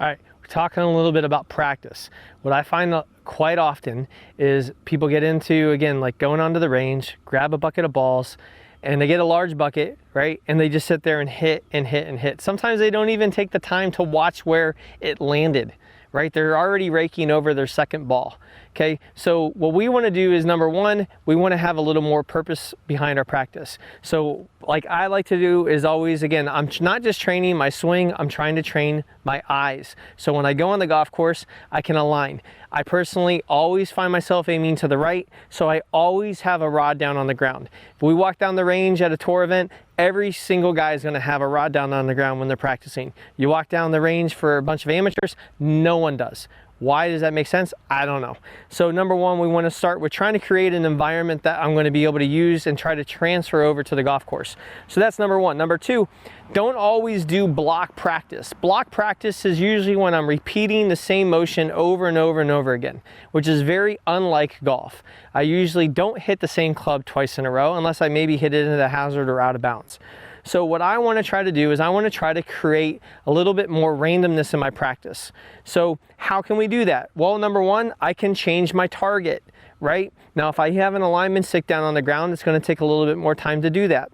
All right, we're talking a little bit about practice. What I find quite often is people get into, again, like going onto the range, grab a bucket of balls, and they get a large bucket, right? And they just sit there and hit and hit and hit. Sometimes they don't even take the time to watch where it landed, right? They're already raking over their second ball. Okay, so what we want to do is, number one, we want to have a little more purpose behind our practice. So like I like to do is always, again, I'm not just training my swing, I'm trying to train my eyes. So when I go on the golf course, I can align. I personally always find myself aiming to the right, so I always have a rod down on the ground. If we walk down the range at a tour event, every single guy is going to have a rod down on the ground when they're practicing. You walk down the range for a bunch of amateurs, no one does. Why does that make sense? I don't know. So number one, we want to start with trying to create an environment that I'm going to be able to use and try to transfer over to the golf course. So that's number one. Number two, don't always do block practice. Block practice is usually when I'm repeating the same motion over and over and over again, which is very unlike golf. I usually don't hit the same club twice in a row unless I maybe hit it into the hazard or out of bounds. So what I want to try to do is I want to try to create a little bit more randomness in my practice. So how can we do that? Well, number one, I can change my target, right? Now, if I have an alignment stick down on the ground, it's going to take a little bit more time to do that.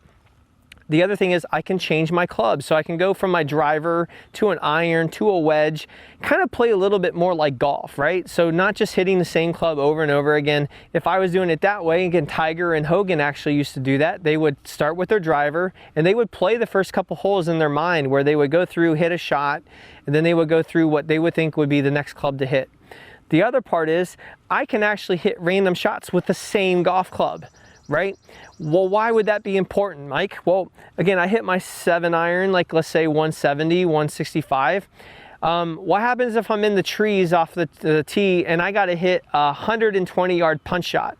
The other thing is I can change my club. So I can go from my driver to an iron to a wedge, kind of play a little bit more like golf, right? So not just hitting the same club over and over again. If I was doing it that way, again, Tiger and Hogan actually used to do that. They would start with their driver and they would play the first couple holes in their mind where they would go through, hit a shot, and then they would go through what they would think would be the next club to hit. The other part is I can actually hit random shots with the same golf club. Right? Well, why would that be important, Mike? Well, again, I hit my 7-iron, like let's say 170, 165. What happens if I'm in the trees off the tee and I got to hit a 120-yard punch shot?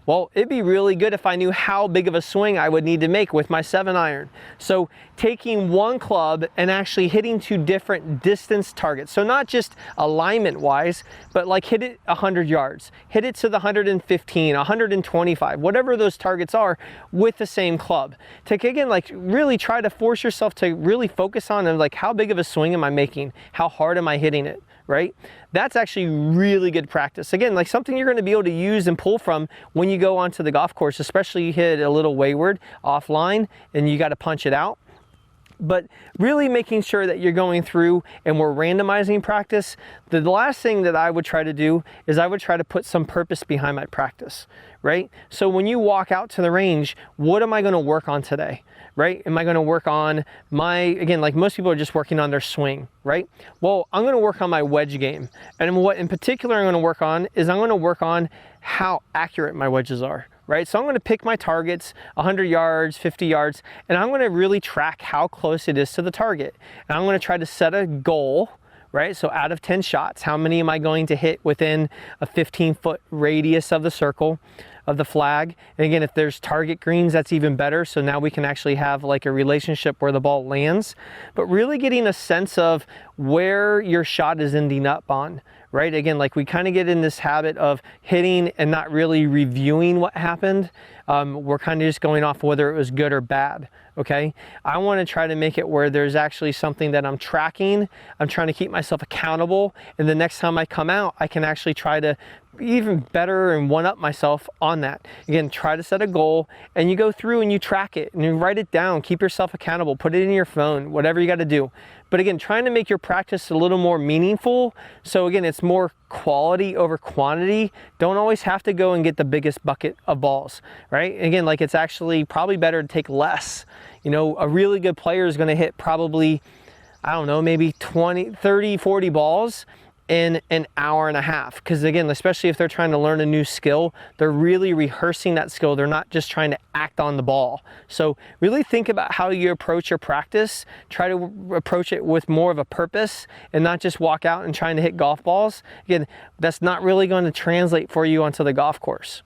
Well, it'd be really good if I knew how big of a swing I would need to make with my 7-iron. So taking one club and actually hitting two different distance targets. So not just alignment wise, but like hit it 100 yards, hit it to the 115, 125, whatever those targets are with the same club. To again, like really try to force yourself to really focus on like how big of a swing am I making? How hard am I hitting it? Right? That's actually really good practice. Again, like something you're going to be able to use and pull from when you go onto the golf course, especially you hit a little wayward offline and you got to punch it out. But really making sure that you're going through and we're randomizing practice. The last thing that I would try to do is I would try to put some purpose behind my practice, right? So when you walk out to the range, what am I going to work on today? Right? Am I going to work on again, like most people are just working on their swing, right? Well, I'm going to work on my wedge game. And what in particular I'm going to work on is I'm going to work on how accurate my wedges are, right? So I'm going to pick my targets, 100 yards, 50 yards, and I'm going to really track how close it is to the target. And I'm going to try to set a goal, right? So out of 10 shots, how many am I going to hit within a 15-foot radius of the circle of the flag? And again, if there's target greens, that's even better. So now we can actually have like a relationship where the ball lands, but really getting a sense of where your shot is ending up on, right? Again, like we kind of get in this habit of hitting and not really reviewing what happened. We're kind of just going off whether it was good or bad, okay? I want to try to make it where there's actually something that I'm tracking. I'm trying to keep myself accountable. And the next time I come out, I can actually try to even better and one-up myself on that. Again, try to set a goal and you go through and you track it and you write it down, keep yourself accountable, put it in your phone, whatever you got to do. But again, trying to make your practice a little more meaningful. So again, it's more quality over quantity. Don't always have to go and get the biggest bucket of balls, right? Again, like it's actually probably better to take less. You know, a really good player is going to hit probably, I don't know, maybe 20, 30, 40 balls in an hour and a half. Because again, especially if they're trying to learn a new skill, they're really rehearsing that skill. They're not just trying to act on the ball. So really think about how you approach your practice. Try to approach it with more of a purpose and not just walk out and trying to hit golf balls. Again, that's not really going to translate for you onto the golf course.